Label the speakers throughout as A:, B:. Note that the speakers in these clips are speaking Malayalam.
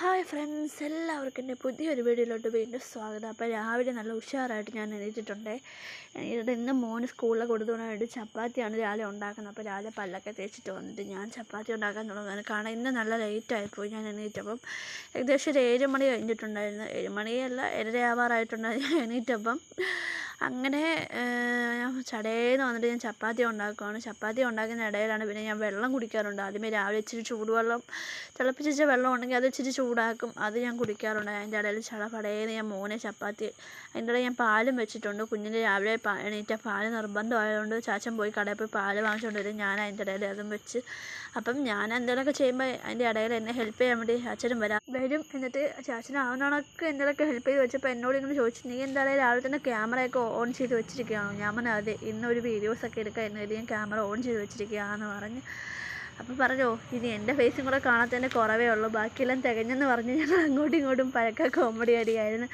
A: ഹായ് ഫ്രണ്ട്സ്, എല്ലാവർക്കും എൻ്റെ പുതിയൊരു വീഡിയോയിലോട്ട് വീണ്ടും സ്വാഗതം. അപ്പോൾ രാവിലെ നല്ല ഉഷാറായിട്ട് ഞാൻ എണീറ്റിട്ടുണ്ട്. ഇന്ന് മോന് സ്കൂളിൽ കൊടുത്തുകൊണ്ടായിട്ട് ചപ്പാത്തിയാണ് രാവിലെ ഉണ്ടാക്കുന്നത്. അപ്പോൾ രാവിലെ പല്ലൊക്കെ തേച്ചിട്ട് വന്നിട്ട് ഞാൻ ചപ്പാത്തി ഉണ്ടാക്കാൻ തുടങ്ങുന്നത്. കാരണം ഇന്ന് നല്ല ലേറ്റായിപ്പോയി ഞാൻ എണീറ്റപ്പം. ഏകദേശം ഒരു 7 മണി കഴിഞ്ഞിട്ടുണ്ടായിരുന്നു. 7 മണിയല്ല, 7:30 ആവാറായിട്ടുണ്ടായിരുന്നു ഞാൻ എണീറ്റപ്പം. അങ്ങനെ ഞാൻ ചടേന്ന് വന്നിട്ട് ഞാൻ ചപ്പാത്തി ഉണ്ടാക്കുകയാണ്. ചപ്പാത്തി ഉണ്ടാക്കുന്ന ഇടയിലാണ് പിന്നെ ഞാൻ വെള്ളം കുടിക്കാറുണ്ട്. ആദ്യമേ രാവിലെ ഇച്ചിരി ചൂടുവെള്ളം തിളപ്പിച്ച വെള്ളം ഉണ്ടെങ്കിൽ അത് ഇച്ചിരി ചൂടാക്കും, അത് ഞാൻ കുടിക്കാറുണ്ട്. അതിൻ്റെ ഇടയിൽ ചടപടേന്ന് ഞാൻ മോനെ ചപ്പാത്തി, അതിൻ്റെ ഇടയിൽ ഞാൻ പാലും വെച്ചിട്ടുണ്ട്. കുഞ്ഞിൻ്റെ രാവിലെ എണീറ്റ പാല് നിർബന്ധമായതുകൊണ്ട് ചാച്ചൻ പോയി കടയിൽ പോയി പാല് വാങ്ങിച്ചുകൊണ്ട് വരും. ഞാൻ അതിൻ്റെ ഇടയിൽ അതും വെച്ച്, അപ്പം ഞാൻ എന്തെങ്കിലുമൊക്കെ ചെയ്യുമ്പോൾ അതിൻ്റെ ഇടയിൽ എന്നെ ഹെൽപ്പ് ചെയ്യാൻ വേണ്ടി അച്ഛനും വരും. എന്നിട്ട് ചാച്ചനാവുന്നതൊക്കെ എന്തെങ്കിലുമൊക്കെ ഹെൽപ്പ് ചെയ്ത് വെച്ചപ്പോൾ എന്നോട് ഇങ്ങനെ ചോദിച്ചു, നീ എന്തായാലും രാവിലെ തന്നെ ക്യാമറയൊക്കെ ഓൺ ചെയ്ത് വെച്ചിരിക്കുകയാണോ? ഞാൻ പറഞ്ഞു അതെ, ഇന്നൊരു വീഡിയോസൊക്കെ എടുക്കാൻ എന്നത് ഞാൻ ക്യാമറ ഓൺ ചെയ്ത് വെച്ചിരിക്കുകയാണെന്ന് പറഞ്ഞ്. അപ്പോൾ പറഞ്ഞോ, ഇനി എൻ്റെ ഫേസും കൂടെ കാണാത്തതിൻ്റെ കുറവേ ഉള്ളൂ, ബാക്കിയെല്ലാം തികഞ്ഞെന്ന് പറഞ്ഞ് ഞങ്ങൾ അങ്ങോട്ടും ഇങ്ങോട്ടും പഴക്ക കോമഡി അടിയായിരുന്നു.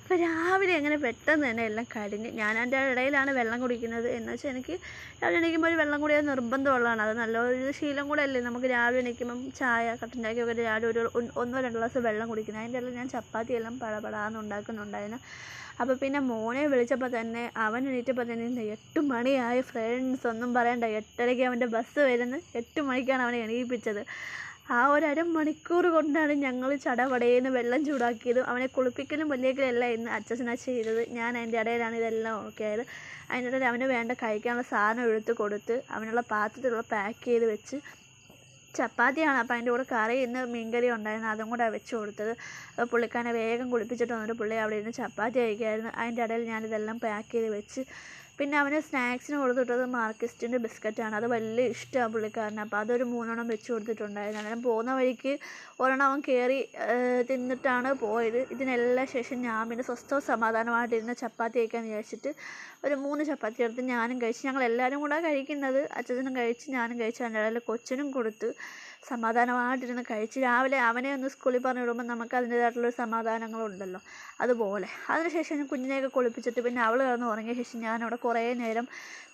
A: അപ്പോൾ രാവിലെ അങ്ങനെ പെട്ടെന്ന് തന്നെ എല്ലാം കഴിഞ്ഞ് ഞാൻ അതിൻ്റെ ഇടയിലാണ് വെള്ളം കുടിക്കുന്നത്. എന്ന് വെച്ചാൽ എനിക്ക് രാവിലെ എണീക്കുമ്പോൾ ഒരു വെള്ളം കുടിയാൽ നിർബന്ധമുള്ളതാണ്. അത് നല്ലൊരു ശീലം കൂടെ അല്ലേ നമുക്ക്. രാവിലെ എണീക്കുമ്പം ചായ കട്ടൻ ചായക്കൊക്കെ രാവിലെ ഒരു 1-2 ഗ്ലാസ് വെള്ളം കുടിക്കുന്നത്. അതിൻ്റെ ഇടയിൽ ഞാൻ ചപ്പാത്തിയെല്ലാം പടപടാന്ന് ഉണ്ടാക്കുന്നുണ്ടായിരുന്നു. അപ്പോൾ പിന്നെ മോനെ വിളിച്ചപ്പോൾ തന്നെ അവൻ എണീറ്റപ്പോൾ തന്നെ 8 മണിയായി ഫ്രണ്ട്സ്. ഒന്നും പറയണ്ട, 8:30 അവൻ്റെ ബസ് വരുന്നത്. 8 മണിക്കാണ് അവനെ എണീപ്പിച്ചത്. ആ ഒരു അരമണിക്കൂർ കൊണ്ടാണ് ഞങ്ങൾ ചടപടേന്ന് വെള്ളം ചൂടാക്കിയത്. അവനെ കുളിപ്പിക്കലും വലിയക്കലും എല്ലാം ഇന്ന് അച്ഛനാ ചെയ്തത്. ഞാൻ അതിൻ്റെ ഇടയിലാണ് ഇതെല്ലാം ഓക്കെ ആയത്. അതിൻ്റെ ഇടയിൽ അവന് വേണ്ട കഴിക്കാനുള്ള സാധനം എടുത്ത് കൊടുത്ത് അവനുള്ള പാത്രത്തിലുള്ള പാക്ക് ചെയ്ത് വെച്ച്. ചപ്പാത്തിയാണ്, അപ്പോൾ അതിൻ്റെ കൂടെ കറി ഇന്ന് മീൻകറി ഉണ്ടായിരുന്നു, അതും കൂടെ വെച്ച് കൊടുത്തത്. അപ്പോൾ പുള്ളിക്കാരനെ വേഗം കുളിപ്പിച്ചിട്ട് വന്നിട്ട് പുള്ളി അവിടെ ഇരുന്ന് ചപ്പാത്തി കഴിക്കായിരുന്നു. അതിൻ്റെ ഇടയിൽ ഞാനിതെല്ലാം പാക്ക് ചെയ്ത് വെച്ച്. പിന്നെ അവന് സ്നാക്സിന് കൊടുത്തിട്ടത് മാർക്കിസ്റ്റിൻ്റെ ബിസ്ക്കറ്റാണ്. അത് വലിയ ഇഷ്ടമാണ് പുള്ളിക്കാരന്. അപ്പോൾ അതൊരു 3 വെച്ച് കൊടുത്തിട്ടുണ്ടായിരുന്നു. അന്നേരം പോകുന്ന വഴിക്ക് ഒരെണ്ണം അവൻ കയറി തിന്നിട്ടാണ് പോയത്. ഇതിനെല്ലാം ശേഷം ഞാൻ പിന്നെ സ്വസ്ഥവും സമാധാനമായിട്ടിരുന്ന് ചപ്പാത്തി കഴിക്കാൻ വിചാരിച്ചിട്ട് ഒരു 3 ചപ്പാത്തി എടുത്ത് ഞാനും കഴിച്ച്. ഞങ്ങളെല്ലാവരും കൂടെ കഴിക്കുന്നത്. അച്ഛനും കഴിച്ച്, ഞാനും കഴിച്ച്. അതിൻ്റെ ഇടയിൽ കൊച്ചിനും കൊടുത്ത് സമാധാനമായിട്ടിരുന്ന് കഴിച്ച്. രാവിലെ അവനെ ഒന്ന് സ്കൂളിൽ പറഞ്ഞു വിടുമ്പോൾ നമുക്ക് അതിൻ്റേതായിട്ടുള്ളൊരു സമാധാനങ്ങളുണ്ടല്ലോ, അതുപോലെ. അതിനുശേഷം ഞാൻ കുഞ്ഞിനെയൊക്കെ കുളിപ്പിച്ചിട്ട് പിന്നെ അവൾ കിടന്ന് ഉറങ്ങിയ ശേഷം ഞാനവിടെ കുറേ നേരം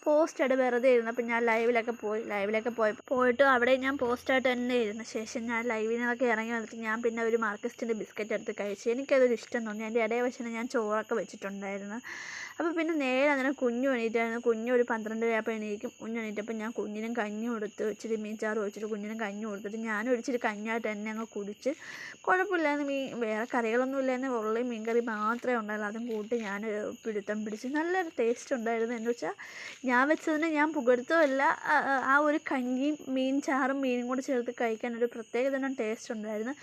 A: പോസ്റ്റായിട്ട് വെറുതെ ഇരുന്നു. അപ്പം ഞാൻ ലൈവിലൊക്കെ പോയിട്ട് അവിടെ ഞാൻ പോസ്റ്റായിട്ട് തന്നെ ഇരുന്ന ശേഷം ഞാൻ ലൈവിൽ നിന്നൊക്കെ ഇറങ്ങി വന്നിട്ട് ഞാൻ പിന്നെ ഒരു മാർക്കിസ്റ്റിൻ്റെ ബിസ്ക്കറ്റ് എടുത്ത് കഴിച്ച്. എനിക്കതൊരു ഇഷ്ടം തോന്നി. അതിൻ്റെ ഇടയിൽ വെച്ചാൽ ഞാൻ ചോറൊക്കെ വെച്ചിട്ടുണ്ടായിരുന്നു. അപ്പോൾ പിന്നെ നേരെ അങ്ങനെ കുഞ്ഞു എണീറ്റായിരുന്നു. കുഞ്ഞു ഒരു 12 ആയപ്പോൾ എണീക്കും. കുഞ്ഞു എണീറ്റപ്പോൾ ഞാൻ കുഞ്ഞിനും കഞ്ഞി കൊടുത്ത് ഇച്ചിരി മീൻചാറ് ഒഴിച്ചിട്ട് കുഞ്ഞിനും കഞ്ഞി കൊടുത്തിട്ട് ഞാനും ഒരിച്ചിരി കഞ്ഞായിട്ട് തന്നെ അങ്ങ് കുടിച്ച്. കുഴപ്പമില്ലായിരുന്നു. വേറെ കറികളൊന്നും ഇല്ലായിരുന്നു, ഉള്ളിയും മീൻകറി മാത്രമേ ഉണ്ടായിരുന്നു. അതും കൂട്ടി ഞാൻ പിടുത്തം പിടിച്ച്. നല്ലൊരു ടേസ്റ്റ് ഉണ്ടായിരുന്നു. എന്ന് വെച്ചാൽ ഞാൻ വെച്ചതിന് ഞാൻ പുകഴ്ത്തുമല്ല, ആ ഒരു കഞ്ഞിയും മീൻ ചാറും മീനും കൂടെ ചേർത്ത് കഴിക്കാനൊരു പ്രത്യേക തരം ടേസ്റ്റ് ഉണ്ടായിരുന്നു.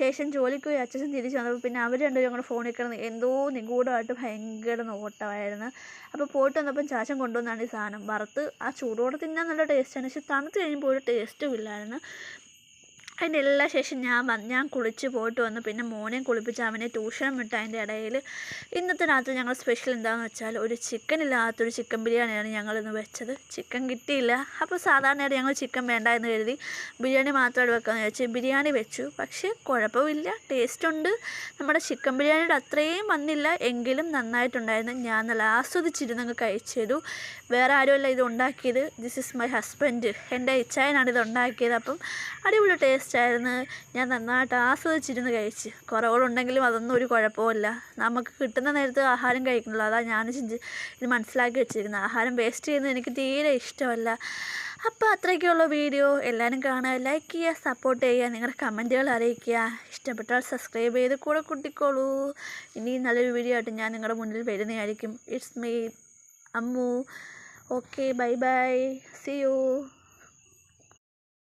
A: ശേഷം ജോലിക്ക് പോയി അച്ഛൻ തിരിച്ച് വന്നപ്പോൾ പിന്നെ അവർ രണ്ടുപേരും കൂടെ ഫോണിൽ കിടന്ന് എന്തോ നിഗൂഢമായിട്ട് ഭയങ്കര നോട്ടമായിരുന്നു. അപ്പോൾ പോയിട്ട് വന്നപ്പം ചാച്ചൻ കൊണ്ടുവന്നാണ് ഈ സാധനം വറുത്ത്. ആ ചൂടോടെ തിന്നാൻ നല്ല ടേസ്റ്റാണ്, പക്ഷെ തണുത്ത് കഴിയുമ്പോൾ ഒരു ടേസ്റ്റും ഇല്ലായിരുന്നു. അതിൻ്റെ എല്ലാ ശേഷം ഞാൻ കുളിച്ച് പോയിട്ട് വന്നു. പിന്നെ മോനെയും കുളിപ്പിച്ച് അവനെ ട്യൂഷനും വിട്ട്. അതിൻ്റെ ഇടയിൽ ഇന്നത്തെ രാത്രി ഞങ്ങൾ സ്പെഷ്യൽ എന്താണെന്ന് വെച്ചാൽ ഒരു ചിക്കനില്ലാത്തൊരു ചിക്കൻ ബിരിയാണിയാണ് ഞങ്ങളിന്ന് വെച്ചത്. ചിക്കൻ കിട്ടിയില്ല. അപ്പോൾ സാധാരണയായിട്ട് ഞങ്ങൾ ചിക്കൻ വേണ്ട എന്ന് കരുതി ബിരിയാണി മാത്രമായിട്ട് വെക്കാമെന്ന് വെച്ച് ബിരിയാണി വെച്ചു. പക്ഷേ കുഴപ്പമില്ല, ടേസ്റ്റുണ്ട്. നമ്മുടെ ചിക്കൻ ബിരിയാണിയുടെ അത്രയും വന്നില്ല, എങ്കിലും നന്നായിട്ടുണ്ടായിരുന്നു. ഞാൻ നല്ല ആസ്വദിച്ചിരുന്നങ്ങ് കഴിച്ചതു. വേറെ ആരുമല്ല ഇത് ഉണ്ടാക്കിയത്. ദിസ് ഈസ് മൈ ഹസ്ബൻഡ്, എൻ്റെ ഇച്ചായനാണ് ഇത് ഉണ്ടാക്കിയത്. അപ്പം അടിപൊളി ടേസ്റ്റ് ആയിരുന്നു. ഞാൻ നന്നായിട്ട് ആസ്വദിച്ചിരുന്ന് കഴിച്ച്. കുറവുകളുണ്ടെങ്കിലും അതൊന്നും ഒരു കുഴപ്പമില്ല. നമുക്ക് കിട്ടുന്ന നേരത്ത് ആഹാരം കഴിക്കണമല്ലോ, അതാണ് ഞാൻ ഇത് മനസ്സിലാക്കി വെച്ചിരിക്കുന്നത്. ആഹാരം വേസ്റ്റ് ചെയ്യുന്നത് എനിക്ക് തീരെ ഇഷ്ടമല്ല. അപ്പോൾ അത്രയൊക്കെയുള്ള വീഡിയോ. എല്ലാവരും കാണുക, ലൈക്ക് ചെയ്യുക, സപ്പോർട്ട് ചെയ്യുക, നിങ്ങളുടെ കമൻറ്റുകൾ അറിയിക്കുക. ഇഷ്ടപ്പെട്ടാൽ സബ്സ്ക്രൈബ് ചെയ്ത് കൂടെ കൂട്ടിക്കോളൂ. ഇനി നല്ലൊരു വീഡിയോ ആയിട്ട് ഞാൻ നിങ്ങളുടെ മുന്നിൽ വരുന്നതായിരിക്കും. It's me Ammu. Okay, bye bye, see U.